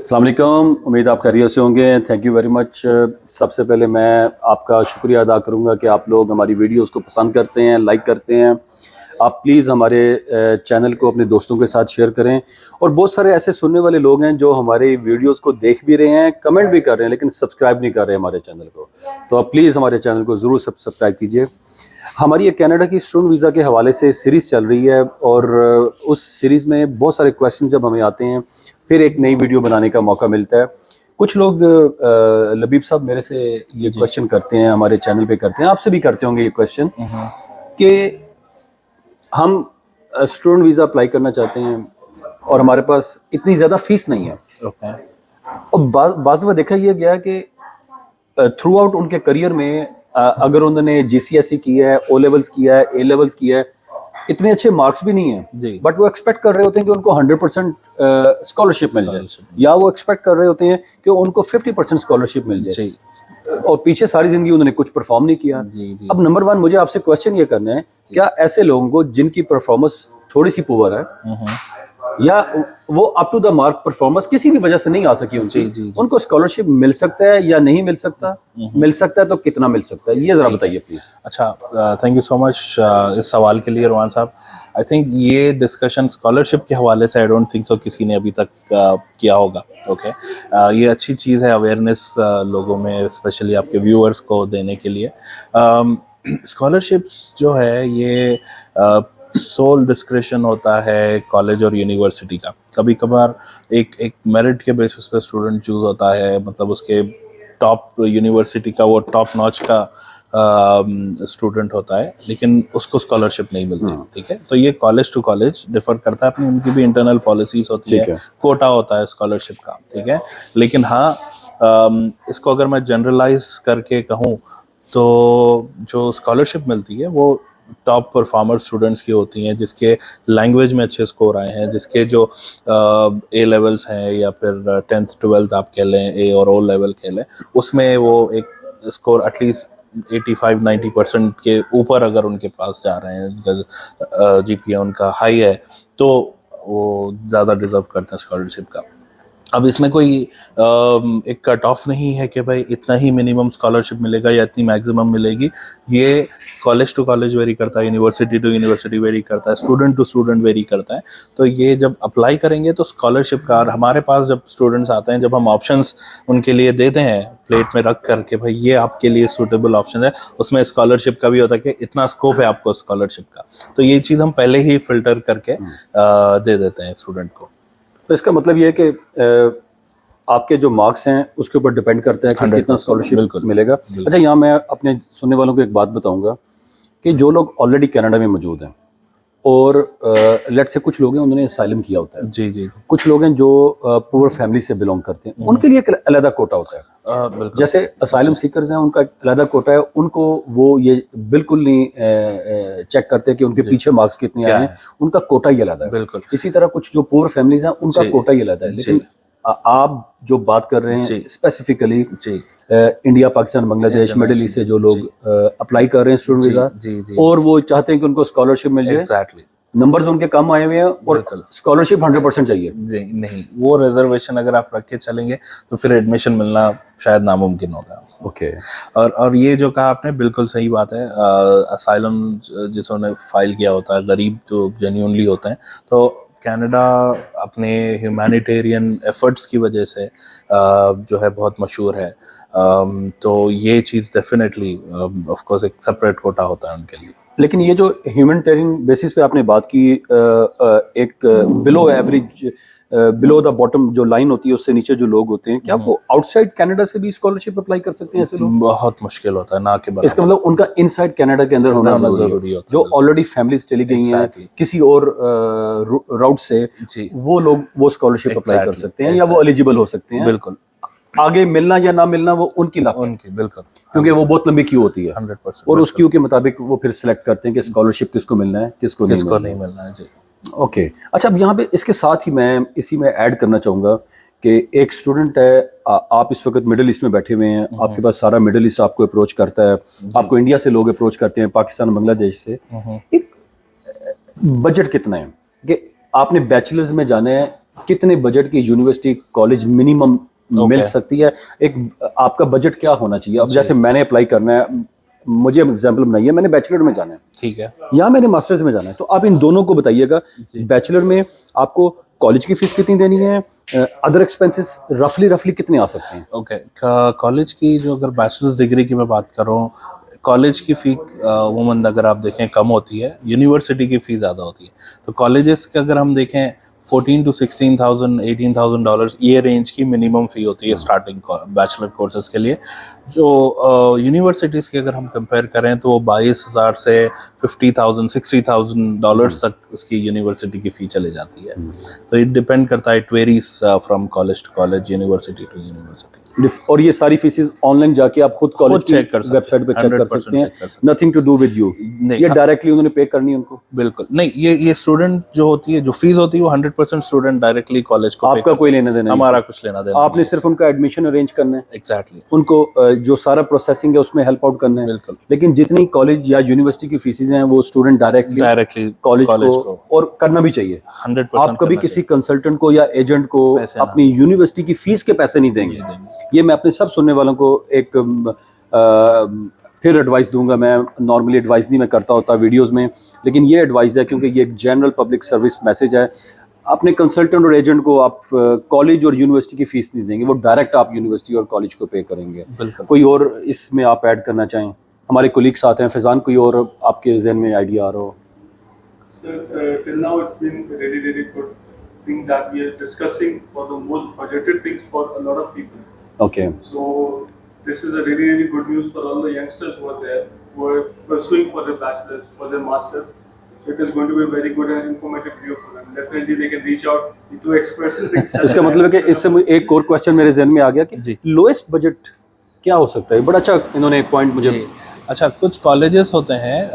अस्सलाम वालेकुम, उम्मीद आप खैरियत से होंगे। Thank you very much. सबसे पहले मैं आपका शुक्रिया अदा करूंगा कि आप लोग हमारी वीडियोस को पसंद करते हैं, लाइक करते हैं। आप प्लीज़ हमारे चैनल को अपने दोस्तों के साथ शेयर करें। और बहुत सारे ऐसे सुनने वाले लोग हैं जो हमारी वीडियोस को देख भी रहे हैं, कमेंट भी कर रहे हैं, लेकिन सब्सक्राइब नहीं कर रहे हमारे चैनल को। तो आप प्लीज़ हमारे चैनल को ज़रूर सब्सक्राइब कीजिए। हमारी एक कनाडा की स्टूडेंट वीज़ा के हवाले से सीरीज़ चल रही है और उस सीरीज़ में बहुत सारे क्वेश्चन जब हमें आते हैं फिर एक नई वीडियो बनाने का मौका मिलता है। कुछ लोग लबीब साहब मेरे से ये क्वेश्चन करते हैं, हमारे चैनल पे करते हैं, आपसे भी करते होंगे ये क्वेश्चन कि हम स्टूडेंट वीज़ा अप्लाई करना चाहते हैं और हमारे पास इतनी ज़्यादा फीस नहीं है। और बाज़ दफ़ा देखा यह गया कि थ्रू आउट उनके करियर में अगर उन्होंने GCSE किया है, O लेवल्स किया है, A लेवल्स किया है, इतने अच्छे मार्क्स भी नहीं है, बट वो एक्सपेक्ट कर रहे होते हैं कि उनको 100% स्कॉलरशिप मिल जाए, या वो एक्सपेक्ट कर रहे होते हैं कि उनको 50% स्कॉलरशिप मिल जाए, और पीछे सारी जिंदगी उन्होंने कुछ परफॉर्म नहीं किया। अब नंबर वन मुझे आपसे क्वेश्चन ये करना है, क्या ऐसे लोगों को जिनकी परफॉर्मेंस थोड़ी सी पुअर है या वो up to the mark performance किसी भी वजह से नहीं आ सकी उनकी, उनको स्कॉलरशिप मिल सकता है या नहीं मिल सकता? मिल सकता है तो कितना मिल सकता है, ये जरा बताइए प्लीज। अच्छा, थैंक यू सो मच इस सवाल के लिए रोहन साहब। आई थिंक ये डिस्कशन स्कॉलरशिप के हवाले से आई डोंट थिंक सो किसी ने अभी तक किया होगा। ओके, ये अच्छी चीज़ है, अवेयरनेस लोगों में, स्पेशली आपके व्यूअर्स को देने के लिए। स्कॉलरशिप्स जो है ये सोल डिस्क्रिशन होता है कॉलेज और यूनिवर्सिटी का। कभी कभार एक मेरिट के बेसिस पे स्टूडेंट चूज होता है, मतलब उसके टॉप यूनिवर्सिटी का वो टॉप नॉच का स्टूडेंट होता है, लेकिन उसको स्कॉलरशिप नहीं मिलती। ठीक है, तो ये कॉलेज टू कॉलेज डिफर करता है, अपनी उनकी भी इंटरनल पॉलिसीज होती है, कोटा होता है स्कॉलरशिप का। ठीक है, लेकिन हाँ, इसको अगर मैं जनरलाइज करके कहूँ तो जो स्कॉलरशिप मिलती है वो टॉप परफॉर्मर स्टूडेंट्स की होती हैं, जिसके लैंग्वेज में अच्छे स्कोर आए हैं, जिसके जो A लेवल्स हैं या फिर 10th 12th आप कह लें, A और O लेवल कह लें, उसमें वो एक स्कोर एटलीस्ट 85-90% के ऊपर अगर उनके पास जा रहे हैं, बिकॉज GPA उनका हाई है, तो वो ज़्यादा डिजर्व करते हैं स्कॉलरशिप का। अब इसमें कोई एक कट ऑफ नहीं है कि भाई इतना ही मिनिमम स्कॉलरशिप मिलेगा या इतनी मैक्सिमम मिलेगी। ये कॉलेज टू कॉलेज वेरी करता है, यूनिवर्सिटी टू यूनिवर्सिटी वेरी करता है, स्टूडेंट टू स्टूडेंट वेरी करता है। तो ये जब अप्लाई करेंगे तो स्कॉलरशिप का, और हमारे पास जब स्टूडेंट्स आते हैं, जब हम ऑप्शंस उनके लिए देते हैं प्लेट में रख करके, भाई ये आपके लिए सूटेबल ऑप्शन है, उसमें स्कॉलरशिप का भी होता है कि इतना स्कोप है आपको स्कॉलरशिप का, तो ये चीज़ हम पहले ही फिल्टर करके दे देते हैं स्टूडेंट को। तो इसका मतलब ये है कि आपके जो मार्क्स हैं उसके ऊपर डिपेंड करता है कि कितना स्कॉलरशिप मिलेगा। अच्छा, यहाँ मैं अपने सुनने वालों को एक बात बताऊंगा कि जो लोग ऑलरेडी कनाडा में मौजूद हैं और लेट्स से कुछ लोग हैं उन्होंने असाइलम किया होता है, जी, कुछ लोग हैं जो पुअर फैमिली से बिलोंग करते हैं, उनके लिए एक अलग कोटा होता है। जैसे असाइलम सीकर्स हैं, उनका अलग कोटा है, उनको वो ये बिल्कुल नहीं चेक करते कि उनके पीछे मार्क्स कितने आए हैं, उनका कोटा ही अलग है। बिल्कुल। इसी तरह कुछ जो पुअर फैमिलीज हैं उनका कोटा ही अलग है। लेकिन आप जो बात कर रहे हैं specifically India, Pakistan, Bangladesh, middle east से जो लोग अप्लाई कर रहे हैं स्टूडेंट वीजा और वो चाहते हैं कि उनको स्कॉलरशिप मिल जाए, नंबर्स उनके कम आए हुए हैं और स्कॉलरशिप 100% चाहिए, जी नहीं, वो रिजर्वेशन अगर आप रख के चलेंगे तो फिर एडमिशन मिलना शायद नामुमकिन होगा। ओके, और ये जो कहा आपने बिल्कुल सही बात है। असाइलम जिन्होंने फाइल किया होता है, गरीब जो जेन्युइनली होते हैं, तो कनाडा अपने ह्यूमैनिटेरियन एफर्ट्स की वजह से जो है बहुत मशहूर है। तो ये चीज़ डेफिनेटली ऑफ कोर्स एक सेपरेट कोटा होता है उनके लिए। लेकिन ये जो ह्यूमैनिटेरियन बेसिस पे आपने बात की, एक below average, below the bottom जो लाइन होती है उससे नीचे जो लोग होते हैं, क्या वो आउटसाइड कनाडा से भी स्कॉलरशिप अप्लाई कर सकते हैं ऐसे लोग? बहुत मुश्किल होता है, ना के बराबर। इसका मतलब उनका इनसाइड कनाडा के अंदर होना जरूरी होता है। जो ऑलरेडी फैमिलीज चली गई हैं किसी और राउट से, वो लोग वो स्कॉलरशिप अप्लाई कर सकते हैं या वो एलिजिबल हो सकते हैं। बिल्कुल, आगे मिलना या ना मिलना वो उनकी बिल्कुल, क्योंकि वो बहुत लंबी क्यू होती है 100%, और उस क्यू के मुताबिक वो फिर सिलेक्ट करते हैं कि स्कॉलरशिप किसको मिलना है, किसको नहीं मिलना है। जी, ओके। अच्छा, अब यहाँ पे इसके साथ ही मैं इसी में ऐड करना चाहूँगा कि एक स्टूडेंट है, आप इस वक्त मिडिल ईस्ट में बैठे हुए हैं, आपके पास सारा मिडिल ईस्ट आपको अप्रोच करता है, आपको इंडिया से लोग अप्रोच करते हैं, पाकिस्तान, बांग्लादेश से। एक बजट कितना है कि आपने बैचलर्स में जाना है कितने बजट की यूनिवर्सिटी कॉलेज मिनिमम मिल सकती है? एक आपका बजट क्या होना चाहिए? अब जैसे मैंने अप्लाई करना है, मुझे एग्जाम्पल बनाइए, मैंने बैचलर में जाना है, ठीक है, या मैंने मास्टर्स में जाना है, तो आप इन दोनों को बताइएगा। बैचलर में आपको कॉलेज की फीस कितनी देनी है, अदर एक्सपेंसेस रफली कितने आ सकते हैं? ओके। कॉलेज की जो अगर बैचलर्स डिग्री की मैं बात करूँ, कॉलेज की फ़ी अमूमन अगर आप देखें कम होती है, यूनिवर्सिटी की फ़ी ज़्यादा होती है। तो कॉलेजेस का अगर हम देखें 14 to 16,000 $18,000 ये रेंज की मिनिमम फ़ी होती है स्टार्टिंग बैचलर कोर्सेज के लिए। जो यूनिवर्सिटीज़ की अगर हम कंपेयर करें तो वो 22,000 से 50,000 $60,000 तक इसकी यूनिवर्सिटी की फ़ी चली जाती है। तो इट डिपेंड करता है, it varies from college to college, university to university. और ये सारी फीसेस ऑनलाइन जाके आप खुद कॉलेज की चेक कर सकते हैं, वेबसाइट पे चेक कर 100% सकते हैं, चेक कर सकते nothing to do with you, नहीं, ये डायरेक्टली उन्होंने पे करनी है उनको? बिल्कुल नहीं, ये स्टूडेंट जो होती है, जो फीस होती है वो 100% स्टूडेंट डायरेक्टली कॉलेज को आपका कोई लेना देना नहीं, हमारा कुछ लेना देना आपने सिर्फ उनका एडमिशन अरेंज करना है, एग्जैक्टली, उनको जो सारा प्रोसेसिंग है उसमें हेल्प आउट करना है। बिल्कुल। लेकिन जितनी कॉलेज या यूनिवर्सिटी की फीसेज हैं वो स्टूडेंट डायरेक्टली कॉलेज को, और करना भी चाहिए। 100% आप कभी किसी कंसल्टेंट को या एजेंट को अपनी यूनिवर्सिटी की फीस के पैसे नहीं देंगे। ये मैं अपने सब सुनने वालों को एक फिर एडवाइस दूंगा। मैं नॉर्मली एडवाइस नहीं मैं करता होता वीडियोस में, लेकिन ये एडवाइस है क्योंकि ये एक जनरल पब्लिक सर्विस मैसेज है। अपने कंसल्टेंट और एजेंट को आप कॉलेज और यूनिवर्सिटी की फीस नहीं देंगे, वो डायरेक्ट आप यूनिवर्सिटी और कॉलेज को पे करेंगे। कोई और इसमें आप ऐड करना चाहें? हमारे कोलीग साथ हैं, फैजान, कोई और आपके जहन में आइडिया आ रहा हो? Sir, till now it's been really good thing that we are discussing for the most budgeted things for a lot of people. Okay. So this is a really good news for all the youngsters who are there, who are pursuing for their bachelors, for their masters. So it is going to be a very good and informative video for them. Definitely they can reach out to experts in things. इसका मतलब है कि इससे मुझे एक और question मेरे जहन में आ गया कि लोएस्ट बजट क्या हो सकता है? बड़ा अच्छा इन्होंने एक पॉइंट मुझे। अच्छा, कुछ कॉलेजेस होते हैं,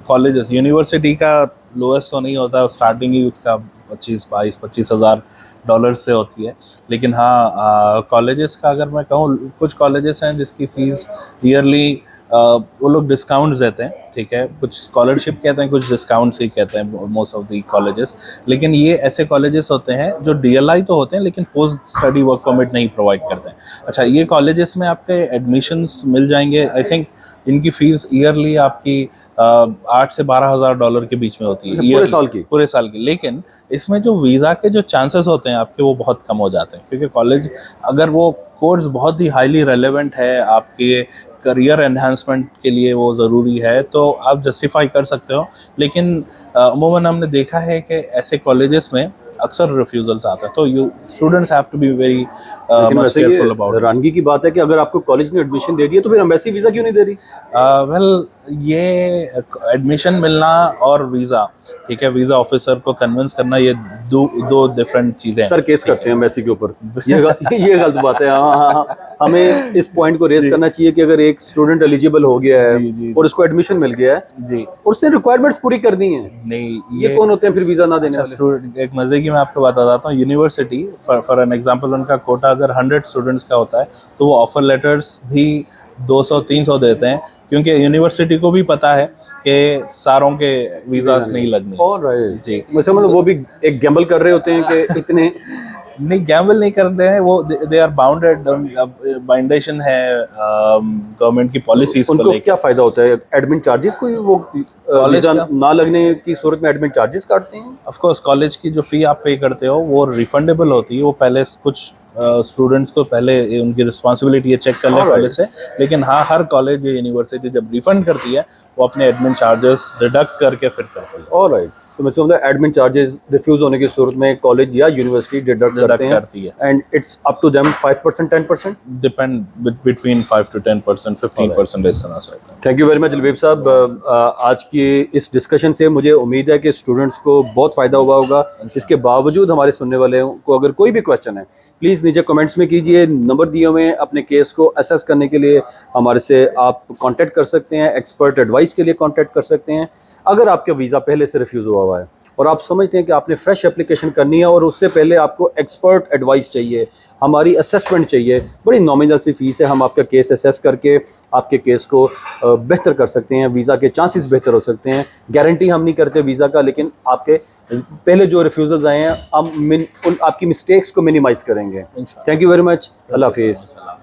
कॉलेजेस, यूनिवर्सिटी का लोएस्ट तो नहीं होता, स्टार्टिंग ही उसका 25 हज़ार डॉलर से होती है। लेकिन हाँ, कॉलेजेस का अगर मैं कहूँ, कुछ कॉलेजेस हैं जिसकी फ़ीस ईयरली वो लोग डिस्काउंट्स देते हैं, ठीक है, कुछ स्कॉलरशिप कहते हैं, कुछ डिस्काउंट्स ही कहते हैं मोस्ट ऑफ दी कॉलेजेस। लेकिन ये ऐसे कॉलेजेस होते हैं जो DLI तो होते हैं लेकिन पोस्ट स्टडी वर्क परमिट नहीं प्रोवाइड करते हैं। अच्छा, ये कॉलेजेस में आपके एडमिशन्स मिल जाएंगे। आई थिंक इनकी फ़ीस ईयरली आपकी 8 से 12 हज़ार डॉलर के बीच में होती है पूरे साल की। लेकिन इसमें जो वीज़ा के जो चांसेस होते हैं आपके, वो बहुत कम हो जाते हैं, क्योंकि कॉलेज अगर वो कोर्स बहुत ही हाईली रेलेवेंट है, आपके करियर एनहांसमेंट के लिए वो ज़रूरी है, तो आप जस्टिफाई कर सकते हो। लेकिन अमूमन हमने देखा है कि ऐसे कॉलेजेस में अक्सर रिफ्यूजल्स आता है, तो you students have to be very much careful about. हैरानगी की बात है कि अगर आपको कॉलेज ने एडमिशन दे दिया तो फिर एम्बेसी वीज़ा क्यों नहीं दे रही? वेल, ये एडमिशन मिलना और वीज़ा, ठीक है, वीज़ा ऑफिसर को कन्विंस करना, ये दो डिफरेंट चीज़ें हैं। सर केस करते हैं एम्बेसी के ऊपर, ये गलत बात है। हाँ, हमें इस पॉइंट को रेज करना चाहिए कि अगर एक स्टूडेंट एलिजिबल हो गया है और उसको एडमिशन मिल गया है और उसने रिक्वायरमेंट्स पूरी कर दी हैं, नहीं, ये कौन होते हैं फिर वीज़ा ना देने वाले? एक मजे की मैं आपको बता देता हूँ। यूनिवर्सिटी फॉर एन एग्जांपल, उनका कोटा अगर 100 स्टूडेंट्स का होता है तो वो ऑफर लेटर्स भी 200-300 देते हैं, क्योंकि यूनिवर्सिटी को भी पता है कि सारों के वीज़ास नहीं लगने। ऑलराइट जी, मतलब वो भी एक गैम्बल कर रहे होते हैं कि इतने नहीं, गैम्बल नहीं कर रहे हैं वो, दे आर बाउंडेड, बाइंडेशन है गवर्नमेंट की पॉलिसीज को उनको लेकर। क्या फायदा होता है? एडमिन चार्जेस कोई वो वीज़ा ना लगने की सूरत में एडमिन चार्जेस काटते हैं? ऑफ कोर्स, कॉलेज की जो फी आप पे करते हो वो रिफंडेबल होती है। वो पहले कुछ स्टूडेंट्स को पहले उनकी रिस्पॉन्सिबिलिटी है चेक कर ले कॉलेज से। लेकिन हाँ, हर कॉलेज या यूनिवर्सिटी जब रिफंड करती है वो अपने एडमिन चार्जेस डिडक्ट करके फिर करती है। ऑलराइट, तो मतलब एडमिन चार्जेस रिफ्यूज होने की सूरत में कॉलेज या यूनिवर्सिटी डिडक्ट करती है, and it's up to them 5%, 10%, depend between 5 to 10%, 15% इस तरह से। Thank you very much Labib साहब। आज की इस डिस्कशन से मुझे उम्मीद है कि स्टूडेंट्स को बहुत फ़ायदा हुआ होगा। इसके बावजूद हमारे सुनने वाले को अगर कोई भी क्वेश्चन है, प्लीज़ नीचे कमेंट्स में कीजिए। नंबर दिए हुए हैं, अपने केस को असेस करने के लिए हमारे से आप कांटेक्ट कर सकते हैं, एक्सपर्ट एडवाइस के लिए कांटेक्ट कर सकते हैं। अगर आपका वीज़ा पहले से रिफ्यूज़ हुआ है और आप समझते हैं कि आपने फ्रेश एप्लीकेशन करनी है और उससे पहले आपको एक्सपर्ट एडवाइस चाहिए, हमारी असेसमेंट चाहिए, बड़ी नॉमिनल सी फीस है, हम आपका केस असेस करके आपके केस को बेहतर कर सकते हैं, वीज़ा के चांसेस बेहतर हो सकते हैं। गारंटी हम नहीं करते वीज़ा का, लेकिन आपके पहले जो रिफ्यूज़ल्स आए हैं हम आपकी मिस्टेक्स को मिनिमाइज़ करेंगे। Thank you very much. अल्लाह हाफिज़।